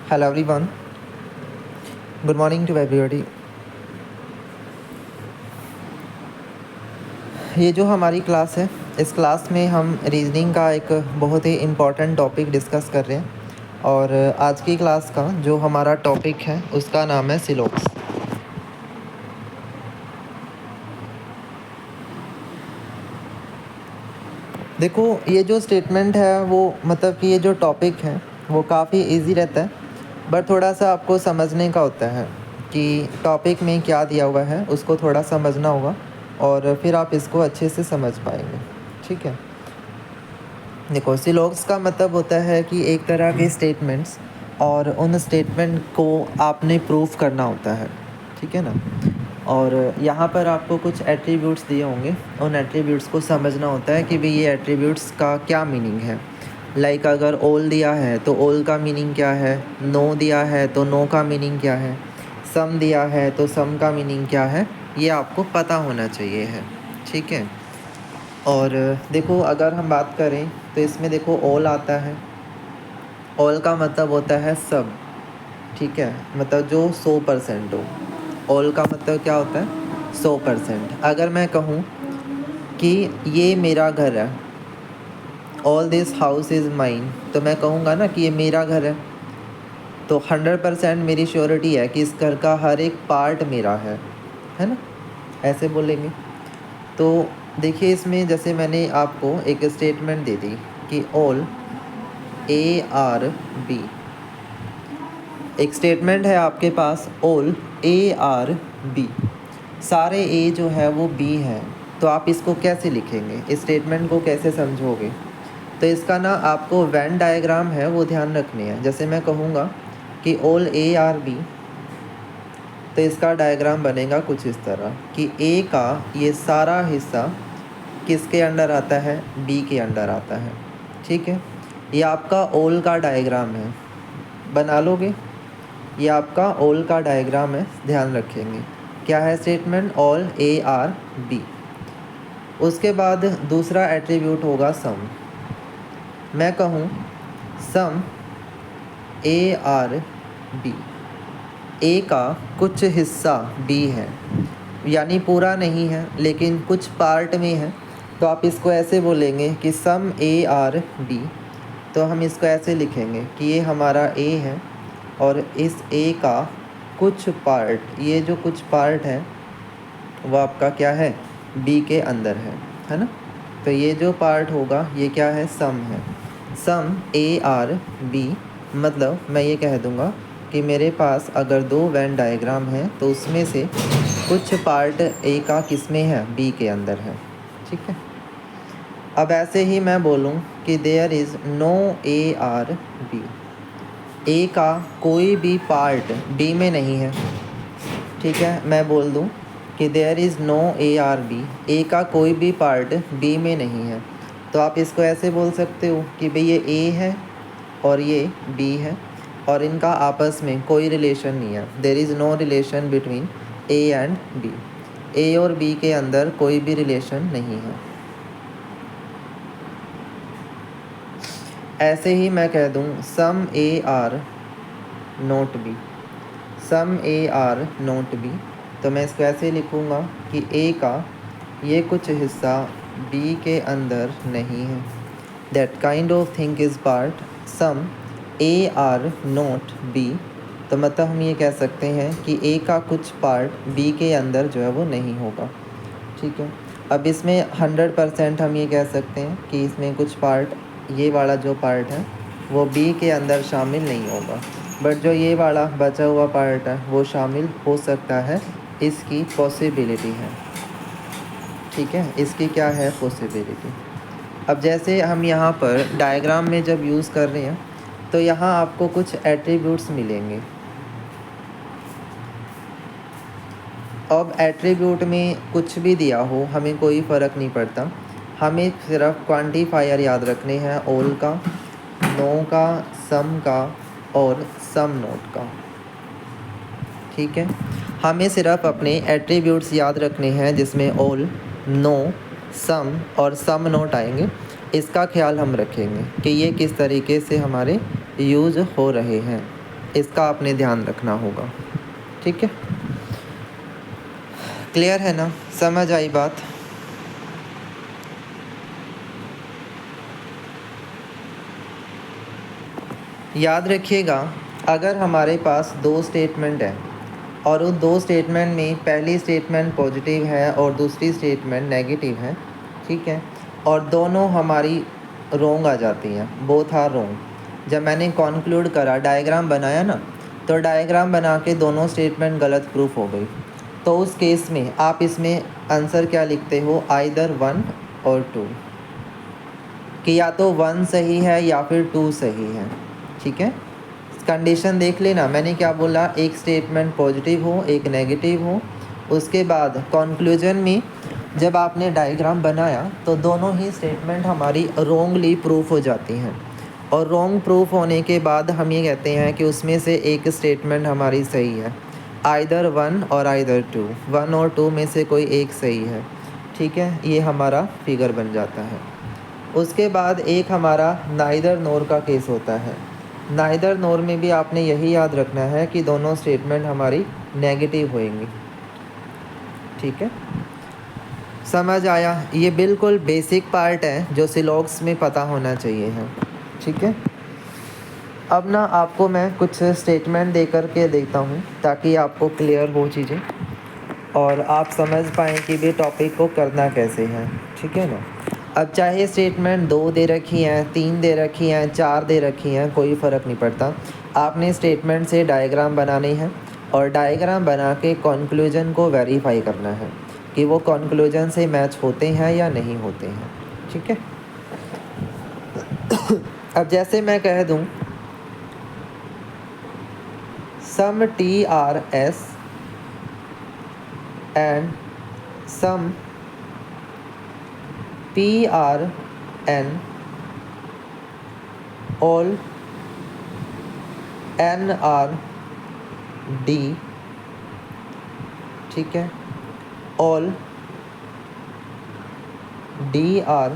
Hello everyone. Good morning to everybody. ये जो हमारी क्लास है, इस क्लास में हम रीजनिंग का एक बहुत ही इम्पॉर्टेंट टॉपिक डिस्कस कर रहे हैं और आज की क्लास का जो हमारा टॉपिक है उसका नाम है सिलोक्स। देखो, ये जो स्टेटमेंट है वो मतलब कि ये जो टॉपिक है वो काफ़ी इजी रहता है, बट थोड़ा सा आपको समझने का होता है कि टॉपिक में क्या दिया हुआ है, उसको थोड़ा समझना होगा और फिर आप इसको अच्छे से समझ पाएंगे। ठीक है, देखो, सिलोक्स का मतलब होता है कि एक तरह के स्टेटमेंट्स और उन स्टेटमेंट को आपने प्रूफ करना होता है। ठीक है ना। और यहाँ पर आपको कुछ एट्रीब्यूट्स दिए होंगे, उन एट्रीब्यूट्स को समझना होता है कि भाई ये एट्रीब्यूट्स का क्या मीनिंग है। लाइक अगर ऑल दिया है तो ऑल का मीनिंग क्या है, नो दिया है तो नो का मीनिंग क्या है, सम दिया है तो सम का मीनिंग क्या है, ये आपको पता होना चाहिए है। ठीक है। और देखो, अगर हम बात करें तो इसमें देखो ऑल आता है। ऑल का मतलब होता है सब। ठीक है, मतलब जो 100% हो। ऑल का मतलब क्या होता है, 100%। अगर मैं कहूँ कि ये मेरा घर है, all this house is mine, तो मैं कहूँगा ना कि ये मेरा घर है, तो 100% मेरी श्योरिटी है कि इस घर का हर एक पार्ट मेरा है ना, ऐसे बोलेंगे। तो देखिए, इसमें जैसे मैंने आपको एक स्टेटमेंट दे दी कि ऑल ARB, एक स्टेटमेंट है आपके पास ऑल ARB, सारे ए जो है वो बी है। तो आप इसको कैसे लिखेंगे, इस स्टेटमेंट को कैसे समझोगे? तो इसका ना आपको वेन डायग्राम है वो ध्यान रखनी है। जैसे मैं कहूँगा कि ऑल ARB, तो इसका डायग्राम बनेगा कुछ इस तरह कि ए का ये सारा हिस्सा किसके अंडर आता है, बी के अंडर आता है। ठीक है, ये आपका ऑल का डायग्राम है, बना लोगे। ये आपका ऑल का डायग्राम है, ध्यान रखेंगे। क्या है स्टेटमेंट, ऑल ARB। उसके बाद दूसरा एट्रीब्यूट होगा सम। मैं कहूँ सम ARB, ए का कुछ हिस्सा बी है, यानी पूरा नहीं है लेकिन कुछ पार्ट में है, तो आप इसको ऐसे बोलेंगे कि सम ARB। तो हम इसको ऐसे लिखेंगे कि ये हमारा ए है और इस ए का कुछ पार्ट, ये जो कुछ पार्ट है वो आपका क्या है, बी के अंदर है ना। तो ये जो पार्ट होगा ये क्या है, सम है। सम ARB मतलब मैं ये कह दूँगा कि मेरे पास अगर दो वेन डायग्राम है तो उसमें से कुछ पार्ट ए का किस में है, बी के अंदर है। ठीक है। अब ऐसे ही मैं बोलूँ कि देयर इज़ नो ARB, ए का कोई भी पार्ट बी में नहीं है। ठीक है, मैं बोल दूँ कि देयर इज़ नो ARB, ए का कोई भी पार्ट बी में नहीं है। तो आप इसको ऐसे बोल सकते हो कि भाई ये ए है और ये बी है और इनका आपस में कोई रिलेशन नहीं है। There is no relation between A and B, A और बी के अंदर कोई भी रिलेशन नहीं है। ऐसे ही मैं कह दूँ सम AR not B, some AR not B, तो मैं इसको ऐसे लिखूँगा कि ए का ये कुछ हिस्सा बी के अंदर नहीं है। That kind of thing is part some AR not B. तो मतलब हम ये कह सकते हैं कि ए का कुछ पार्ट बी के अंदर जो है वो नहीं होगा। ठीक है। अब इसमें 100% हम ये कह सकते हैं कि इसमें कुछ पार्ट, ये वाला जो पार्ट है वो बी के अंदर शामिल नहीं होगा, बट जो ये वाला बचा हुआ पार्ट है वो शामिल हो सकता है, इसकी पॉसिबिलिटी है। ठीक है, इसकी क्या है, पॉसिबिलिटी। अब जैसे हम यहाँ पर डायग्राम में जब यूज़ कर रहे हैं तो यहाँ आपको कुछ एट्रीब्यूट्स मिलेंगे। अब एट्रीब्यूट में कुछ भी दिया हो हमें कोई फ़र्क नहीं पड़ता, हमें सिर्फ क्वांटिफायर याद रखने हैं, ऑल का, नो का, सम का और सम नोट का। ठीक है, हमें सिर्फ अपने एट्रीब्यूट्स याद रखने हैं जिसमें ऑल, नो, सम और सम नोट आएंगे। इसका ख्याल हम रखेंगे कि ये किस तरीके से हमारे यूज़ हो रहे हैं। इसका आपने ध्यान रखना होगा। ठीक है, क्लियर है ना, समझ आई बात? याद रखिएगा, अगर हमारे पास दो स्टेटमेंट है और उन दो स्टेटमेंट में पहली स्टेटमेंट पॉजिटिव है और दूसरी स्टेटमेंट नेगेटिव है, ठीक है, और दोनों हमारी रोंग आ जाती हैं, बोथ आर रोंग। जब मैंने कॉन्क्लूड करा, डायग्राम बनाया ना, तो डायग्राम बना के दोनों स्टेटमेंट गलत प्रूफ हो गई, तो उस केस में आप इसमें आंसर क्या लिखते हो, आइदर 1 और 2, कि या तो 1 सही है या फिर 2 सही है। ठीक है, कंडीशन देख लेना, मैंने क्या बोला, एक स्टेटमेंट पॉजिटिव हो एक नेगेटिव हो। उसके बाद कंक्लूजन में जब आपने डायग्राम बनाया तो दोनों ही स्टेटमेंट हमारी रोंगली प्रूफ हो जाती हैं, और रोंग प्रूफ होने के बाद हम ये कहते हैं कि उसमें से एक स्टेटमेंट हमारी सही है, आइदर 1 और आइदर 2, 1 और 2 में से कोई एक सही है। ठीक है, ये हमारा फिगर बन जाता है। उसके बाद एक हमारा नाइदर नोर का केस होता है। नाइदर नोर में भी आपने यही याद रखना है कि दोनों स्टेटमेंट हमारी नेगेटिव होएंगी। ठीक है, समझ आया? ये बिल्कुल बेसिक पार्ट है जो सिलॉग्स में पता होना चाहिए है। ठीक है, अब ना आपको मैं कुछ स्टेटमेंट दे कर के देखता हूँ ताकि आपको क्लियर हो चीज़ें और आप समझ पाएँ कि भी टॉपिक को करना कैसे है। ठीक है ना, अब चाहे स्टेटमेंट 2 दे रखी हैं, 3 दे रखी हैं, 4 दे रखी हैं, कोई फ़र्क नहीं पड़ता। आपने स्टेटमेंट से डायग्राम बनाने हैं और डायग्राम बना के कंक्लूजन को वेरीफाई करना है कि वो कंक्लूजन से मैच होते हैं या नहीं होते हैं। ठीक है, अब जैसे मैं कह दूं, some TRS and some PRN all NRD, ठीक है, all DRE,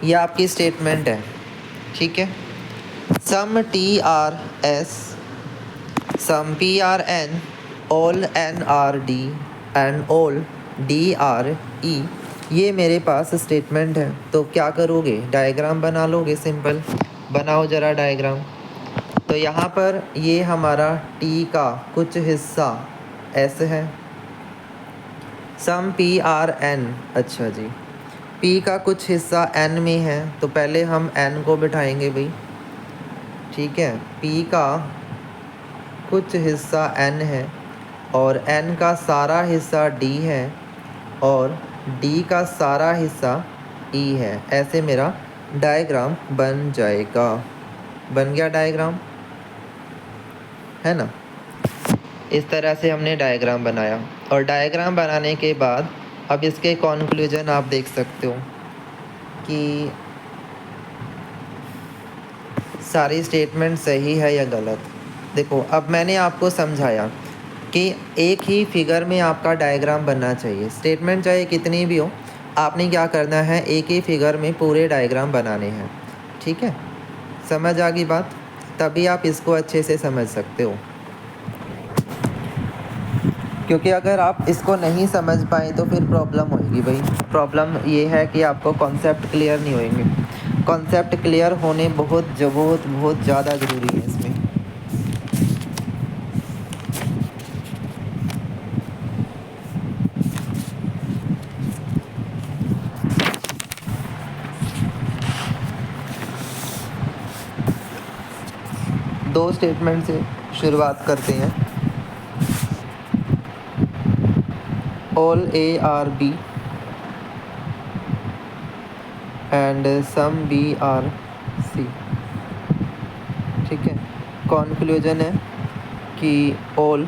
ये आपकी स्टेटमेंट है। ठीक है, some TRS, some PRN, all NRD and all DRE, ये मेरे पास स्टेटमेंट है। तो क्या करोगे, डायग्राम बना लोगे, सिंपल बनाओ ज़रा डायग्राम। तो यहाँ पर ये हमारा T का कुछ हिस्सा S है, सम PRN, अच्छा जी, P का कुछ हिस्सा N में है, तो पहले हम N को बिठाएंगे भाई। ठीक है, P का कुछ हिस्सा N है और N का सारा हिस्सा D है और D का सारा हिस्सा E है। ऐसे मेरा डायग्राम बन जाएगा। बन गया डायग्राम, है ना? इस तरह से हमने डायग्राम बनाया, और डायग्राम बनाने के बाद अब इसके कॉन्क्लूजन आप देख सकते हो कि सारी स्टेटमेंट सही है या गलत। देखो, अब मैंने आपको समझाया कि एक ही फिगर में आपका डायग्राम बनना चाहिए, स्टेटमेंट चाहे कितनी भी हो, आपने क्या करना है, एक ही फिगर में पूरे डायग्राम बनाने हैं। ठीक है, समझ आ गई बात? तभी आप इसको अच्छे से समझ सकते हो, क्योंकि अगर आप इसको नहीं समझ पाए तो फिर प्रॉब्लम होगी भाई। प्रॉब्लम ये है कि आपको कॉन्सेप्ट क्लियर नहीं होंगे। कॉन्सेप्ट क्लियर होने बहुत ज़्यादा ज़रूरी है इसमें। दो स्टेटमेंट से शुरुआत करते हैं। All ARB and some BRC। ठीक है, कॉन्क्लूजन है कि all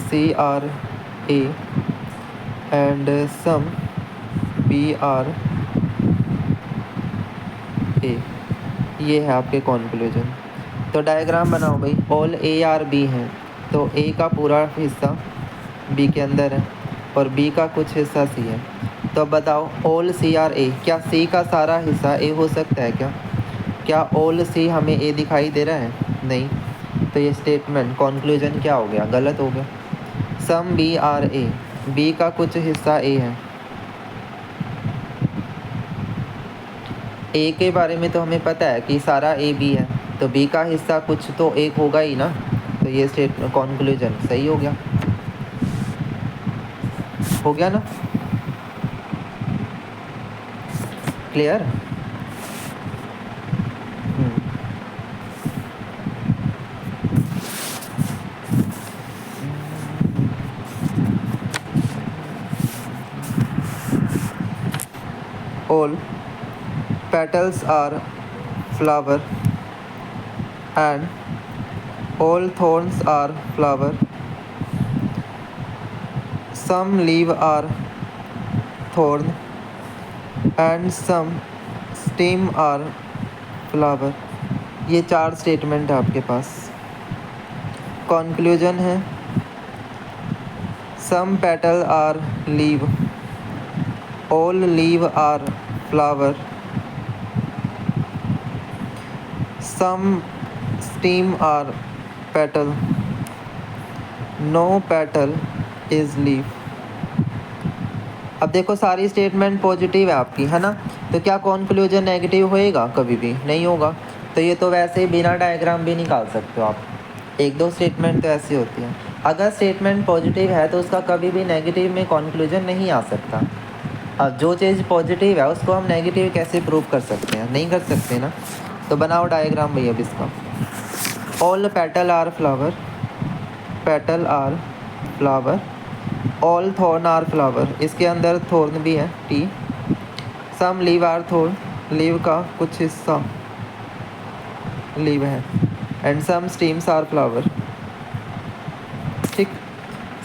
CRA and some BRA, ये है आपके कॉन्क्लूजन। तो डायग्राम बनाओ भाई। ऑल ARB हैं तो A का पूरा हिस्सा B के अंदर है और B का कुछ हिस्सा C है, तो अब बताओ ऑल सी आर ए, क्या सी का सारा हिस्सा ए हो सकता है क्या? क्या ऑल सी हमें ए दिखाई दे रहा है? नहीं। तो ये स्टेटमेंट कॉन्क्लूजन क्या हो गया? गलत हो गया। Some B are A, B का कुछ हिस्सा ए है। ए के बारे में तो हमें पता है कि सारा ए बी है, तो बी का हिस्सा कुछ तो एक होगा ही ना। तो ये स्टेटमेंट कॉन्क्लूजन सही हो गया ना? Clear? All petals are flower and all thorns are flower. Some leaf are thorn and some stem are flower. ये 4 स्टेटमेंट है आपके पास। कंक्लूजन है some petal are leaf, all leaf are flower, some stem are petal, no petal is leaf. अब देखो सारी statement positive है आपकी, है ना? तो क्या कंक्लूजन नेगेटिव होएगा? कभी भी नहीं होगा। तो ये तो वैसे ही बिना डायग्राम भी निकाल सकते हो आप। एक दो स्टेटमेंट तो ऐसी होती हैं। अगर स्टेटमेंट पॉजिटिव है तो उसका कभी भी नेगेटिव में कंक्लूजन नहीं आ सकता। अब जो चीज़ पॉजिटिव है उसको हम नेगेटिव कैसे प्रूव कर सकते हैं? नहीं कर सकते ना। तो बनाओ डायग्राम भैया अब इसका। All petal are flower, petal are flower, all thorn are flower, इसके अंदर थॉर्न भी है टी। Some leave are thorn, leave का कुछ हिस्सा लीव है। And some stems are flower. ठीक।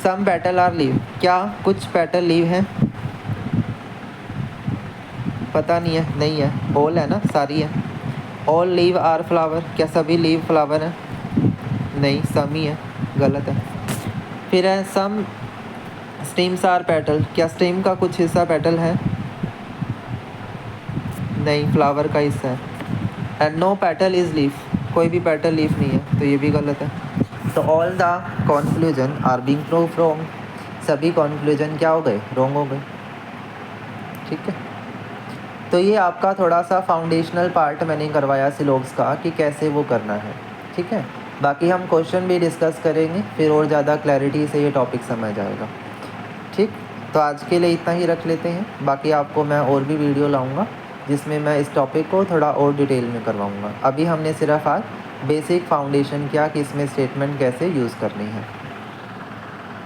सम पेटल आर लीव, क्या कुछ पेटल लीव हैं? पता नहीं है, नहीं है। ऑल है ना, सारी है। ऑल लीव आर फ्लावर, क्या सभी लीव फ्लावर हैं? नहीं, सम ही है, गलत है। फिर है सम स्टीम्स आर पेटल, क्या स्टीम का कुछ हिस्सा पेटल है? नहीं, फ्लावर का हिस्सा है। And no petal is leaf, कोई भी पेटल लीफ नहीं है, तो ये भी गलत है। तो all the conclusion are being proved wrong, सभी कंक्लूजन क्या हो गए? रॉन्ग हो गए। ठीक है। तो ये आपका थोड़ा सा फाउंडेशनल पार्ट मैंने करवाया सिलोब्स का कि कैसे वो करना है। ठीक है। बाकी हम क्वेश्चन भी डिस्कस करेंगे, फिर और ज़्यादा क्लैरिटी से ये टॉपिक समझ आएगा। ठीक। तो आज के लिए इतना ही रख लेते हैं। बाकी आपको मैं और भी वीडियो लाऊंगा जिसमें मैं इस टॉपिक को थोड़ा और डिटेल में करवाऊंगा। अभी हमने सिर्फ आज बेसिक फाउंडेशन किया कि इसमें स्टेटमेंट कैसे यूज़ करनी है।